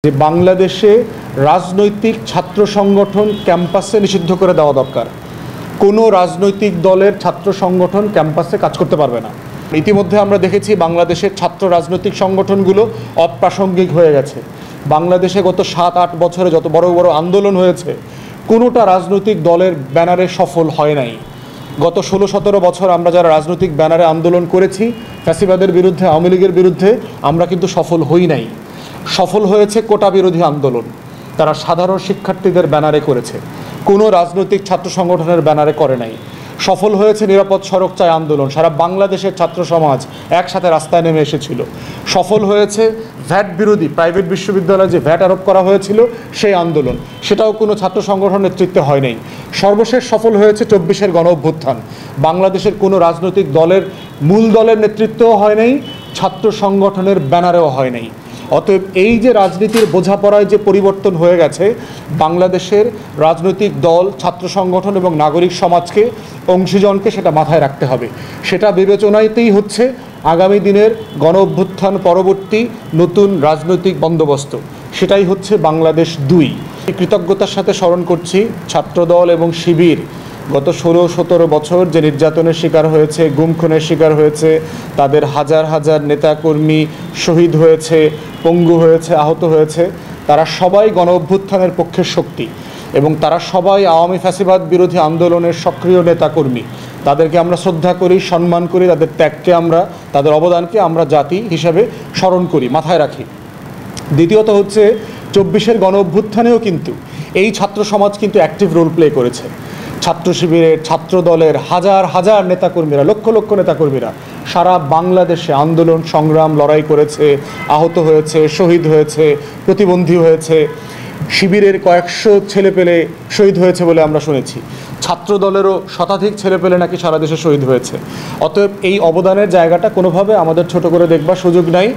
যে বাংলাদেশে রাজনৈতিক ছাত্র সংগঠন ক্যাম্পাসে নিষিদ্ধ করে দেওয়া দরকার। কোনো রাজনৈতিক দলের ছাত্র সংগঠন ক্যাম্পাসে কাজ করতে পারবে না। ইতিমধ্যে আমরা দেখেছি বাংলাদেশের ছাত্র রাজনৈতিক সংগঠনগুলো অপ্রাসঙ্গিক হয়ে গেছে। বাংলাদেশে গত 7-8 বছরে যত বড় বড় আন্দোলন হয়েছে, কোনোটা রাজনৈতিক দলের ব্যানারে সফল হয় নাই। গত 16-17 বছর আমরা যারা রাজনৈতিক ব্যানারে আন্দোলন করেছি ফ্যাসিবাদের বিরুদ্ধে, আওয়ামী লীগের বিরুদ্ধে, আমরা কিন্তু সফল হই নাই। সফল হয়েছে কোটা বিরোধী আন্দোলন, তারা সাধারণ শিক্ষার্থীদের ব্যানারে করেছে, কোনো রাজনৈতিক ছাত্র সংগঠনের ব্যানারে করে নাই। সফল হয়েছে নিরাপদ সড়ক চাই আন্দোলন, সারা বাংলাদেশের ছাত্র সমাজ একসাথে রাস্তায় নেমে এসেছিল। সফল হয়েছে ভ্যাট বিরোধী, প্রাইভেট বিশ্ববিদ্যালয়ে যে ভ্যাট আরোপ করা হয়েছিল সেই আন্দোলন, সেটাও কোনো ছাত্র সংগঠন নেতৃত্বে হয় নাই। সর্বশেষ সফল হয়েছে 24-এর গণ অভ্যুত্থান, বাংলাদেশের কোনো রাজনৈতিক দলের মূল দলের নেতৃত্বও হয় নাই, ছাত্র সংগঠনের ব্যানারেও হয় নাই। অতএব এই যে রাজনীতির বোঝাপড়ায় যে পরিবর্তন হয়ে গেছে, বাংলাদেশের রাজনৈতিক দল, ছাত্র সংগঠন এবং নাগরিক সমাজকে, অংশীজনকে সেটা মাথায় রাখতে হবে। সেটা বিবেচনাতেই হচ্ছে আগামী দিনের গণ অভ্যুত্থান পরবর্তী নতুন রাজনৈতিক বন্দোবস্ত, সেটাই হচ্ছে বাংলাদেশ 2। কৃতজ্ঞতার সাথে স্মরণ করছি ছাত্রদল এবং শিবির গত 16-17 বছর যে নির্যাতনের শিকার হয়েছে, গুম খুনের শিকার হয়েছে, তাদের হাজার হাজার নেতাকর্মী শহীদ হয়েছে, পঙ্গু হয়েছে, আহত হয়েছে। তারা সবাই গণ অভ্যুত্থানের পক্ষের শক্তি এবং তারা সবাই আওয়ামী ফ্যাসিবাদ বিরোধী আন্দোলনের সক্রিয় নেতাকর্মী। তাদেরকে আমরা শ্রদ্ধা করি, সম্মান করি, তাদের ত্যাগকে আমরা, তাদের অবদানকে আমরা জাতি হিসাবে স্মরণ করি, মাথায় রাখি। দ্বিতীয়ত হচ্ছে 24-এর গণ অভ্যুত্থানেও কিন্তু এই ছাত্র সমাজ কিন্তু অ্যাক্টিভ রোল প্লে করেছে। ছাত্র শিবিরের, ছাত্র দলের হাজার হাজার নেতাকর্মীরা, লক্ষ লক্ষ নেতাকর্মীরা সারা বাংলাদেশে আন্দোলন সংগ্রাম লড়াই করেছে, আহত হয়েছে, শহীদ হয়েছে, প্রতিবন্ধী হয়েছে। শিবিরের কয়েকশো ছেলেপেলে শহীদ হয়েছে বলে আমরা শুনেছি, ছাত্র দলেরও শতাধিক ছেলেপেলে নাকি সারা দেশে শহীদ হয়েছে। অতএব এই অবদানের জায়গাটা কোনোভাবে আমাদের ছোট করে দেখবার সুযোগ নাই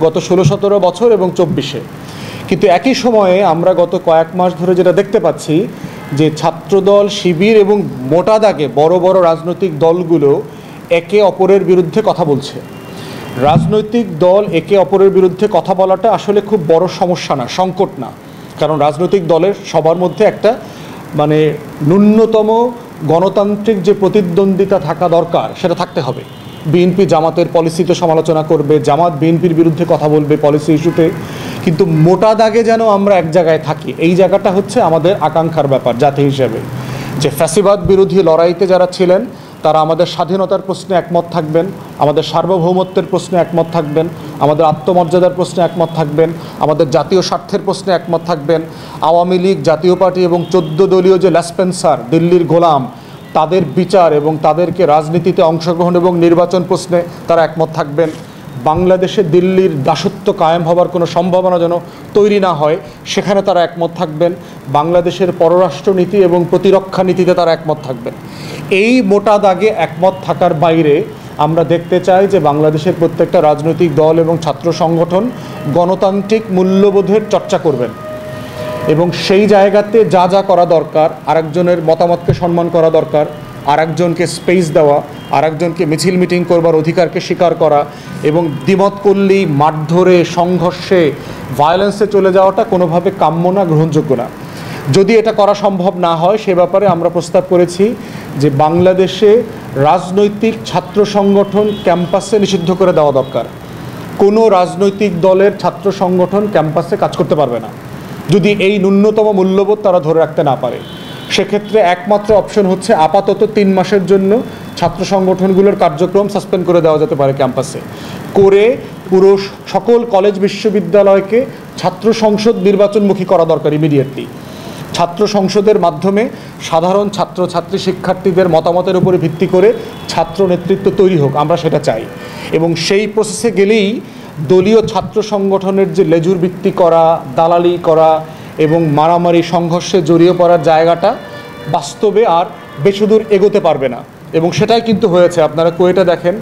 গত 16-17 বছর এবং 24-এ। কিন্তু একই সময়ে আমরা গত কয়েক মাস ধরে যেটা দেখতে পাচ্ছি যে ছাত্রদল, শিবির এবং মোটা দাগে বড় বড় রাজনৈতিক দলগুলো একে অপরের বিরুদ্ধে কথা বলছে। রাজনৈতিক দল একে অপরের বিরুদ্ধে কথা বলাটা আসলে খুব বড় সমস্যা না, সংকট না। কারণ রাজনৈতিক দলের সবার মধ্যে একটা ন্যূনতম গণতান্ত্রিক যে প্রতিদ্বন্দ্বিতা থাকা দরকার সেটা থাকতে হবে। বিএনপি জামাতের পলিসিতে সমালোচনা করবে, জামাত বিএনপির বিরুদ্ধে কথা বলবে পলিসি ইস্যুতে, কিন্তু মোটা দাগে যেন আমরা এক জায়গায় থাকি, এই জায়গাটা হচ্ছে আমাদের আকাঙ্ক্ষার ব্যাপার জাতি হিসেবে। যে ফ্যাসিবাদ বিরোধী লড়াইতে যারা ছিলেন তারা আমাদের স্বাধীনতার প্রশ্নে একমত থাকবেন, আমাদের সার্বভৌমত্বের প্রশ্নে একমত থাকবেন, আমাদের আত্মমর্যাদার প্রশ্নে একমত থাকবেন, আমাদের জাতীয় স্বার্থের প্রশ্নে একমত থাকবেন। আওয়ামী লীগ, জাতীয় পার্টি এবং 14 দলীয় যে ল্যাসপেন্সার, দিল্লির গোলাম, তাদের বিচার এবং তাদেরকে রাজনীতিতে অংশগ্রহণ এবং নির্বাচন প্রশ্নে তারা একমত থাকবেন। বাংলাদেশে দিল্লির দাসত্ব কায়েম হবার কোনো সম্ভাবনা যেন তৈরি না হয় সেখানে তারা একমত থাকবেন। বাংলাদেশের পররাষ্ট্রনীতি এবং প্রতিরক্ষা নীতিতে তারা একমত থাকবেন। এই মোটা দাগে একমত থাকার বাইরে আমরা দেখতে চাই যে বাংলাদেশের প্রত্যেকটা রাজনৈতিক দল এবং ছাত্র সংগঠন গণতান্ত্রিক মূল্যবোধের চর্চা করবেন এবং সেই জায়গাতে যা যা করা দরকার, আরেকজনের মতামতকে সম্মান করা দরকার, আরেকজনকে স্পেস দেওয়া, আরেকজনকে মিছিল মিটিং করবার অধিকারকে স্বীকার করা এবং দ্বিমত করলেই মারধরে, সংঘর্ষে, ভায়োলেন্সে চলে যাওয়াটা কোনোভাবে কাম্য না, গ্রহণযোগ্য না। যদি এটা করা সম্ভব না হয় সে ব্যাপারে আমরা প্রস্তাব করেছি যে বাংলাদেশে রাজনৈতিক ছাত্র সংগঠন ক্যাম্পাসে নিষিদ্ধ করে দেওয়া দরকার। কোনো রাজনৈতিক দলের ছাত্র সংগঠন ক্যাম্পাসে কাজ করতে পারবে না যদি এই ন্যূনতম মূল্যবোধ তারা ধরে রাখতে না পারে। সেক্ষেত্রে একমাত্র অপশন হচ্ছে আপাতত 3 মাসের জন্য ছাত্র সংগঠনগুলোর কার্যক্রম সাসপেন্ড করে দেওয়া যেতে পারে ক্যাম্পাসে, করে পুরো সকল কলেজ বিশ্ববিদ্যালয়কে ছাত্র সংসদ নির্বাচনমুখী করা দরকার ইমিডিয়েটলি। ছাত্র সংসদের মাধ্যমে সাধারণ ছাত্রছাত্রী শিক্ষার্থীদের মতামতের উপরে ভিত্তি করে ছাত্র নেতৃত্ব তৈরি হোক, আমরা সেটা চাই। এবং সেই প্রসেসে গেলেই দলীয় ছাত্র সংগঠনের যে লেজুর ভিত্তি করা, দালালি করা এবং মারামারি সংঘর্ষে জড়িয়ে পড়ার জায়গাটা বাস্তবে আর বেশিদূর এগোতে পারবে না। এবং সেটাই কিন্তু হয়েছে। আপনারা কুয়েটে দেখেন,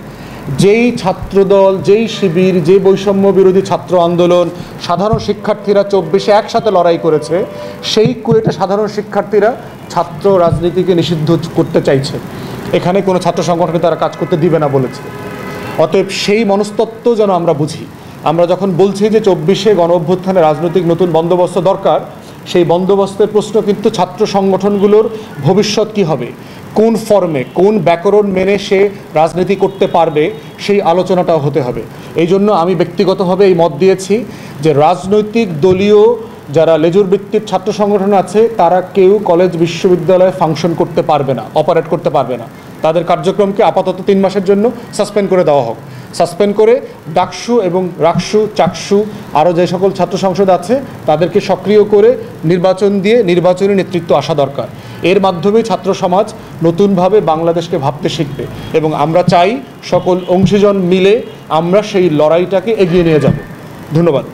যেই ছাত্রদল, যেই শিবির, যে বৈষম্য বিরোধী ছাত্র আন্দোলন, সাধারণ শিক্ষার্থীরা 24-এ একসাথে লড়াই করেছে, সেই কুয়েটে সাধারণ শিক্ষার্থীরা ছাত্র রাজনীতিকে নিষিদ্ধ করতে চাইছে। এখানে কোনো ছাত্র সংগঠনে তারা কাজ করতে দিবে না বলেছে। অতএব সেই মনস্তত্ত্ব যেন আমরা বুঝি। আমরা যখন বলছি যে 24-এ গণ অভ্যুত্থানে রাজনৈতিক নতুন বন্দোবস্ত দরকার, সেই বন্দোবস্তের প্রশ্ন কিন্তু ছাত্র সংগঠনগুলোর ভবিষ্যৎ কী হবে, কোন ফর্মে কোন ব্যাকরণ মেনে সে রাজনীতি করতে পারবে, সেই আলোচনাটাও হতে হবে। এই জন্য আমি ব্যক্তিগতভাবে এই মত দিয়েছি যে রাজনৈতিক দলীয় যারা লেজুর ভিত্তিক ছাত্র সংগঠন আছে তারা কেউ কলেজ বিশ্ববিদ্যালয়ে ফাংশন করতে পারবে না, অপারেট করতে পারবে না। তাদের কার্যক্রমকে আপাতত 3 মাসের জন্য সাসপেন্ড করে দেওয়া হোক। সাসপেন্ড করে ডাকসু এবং রাকসু, চাকসু আরও যে সকল ছাত্র সংসদ আছে তাদেরকে সক্রিয় করে নির্বাচন দিয়ে নির্বাচনী নেতৃত্ব আসা দরকার। এর মাধ্যমে ছাত্র সমাজ নতুনভাবে বাংলাদেশকে ভাবতে শিখবে এবং আমরা চাই সকল অংশীজন মিলে আমরা সেই লড়াইটাকে এগিয়ে নিয়ে যাব। ধন্যবাদ।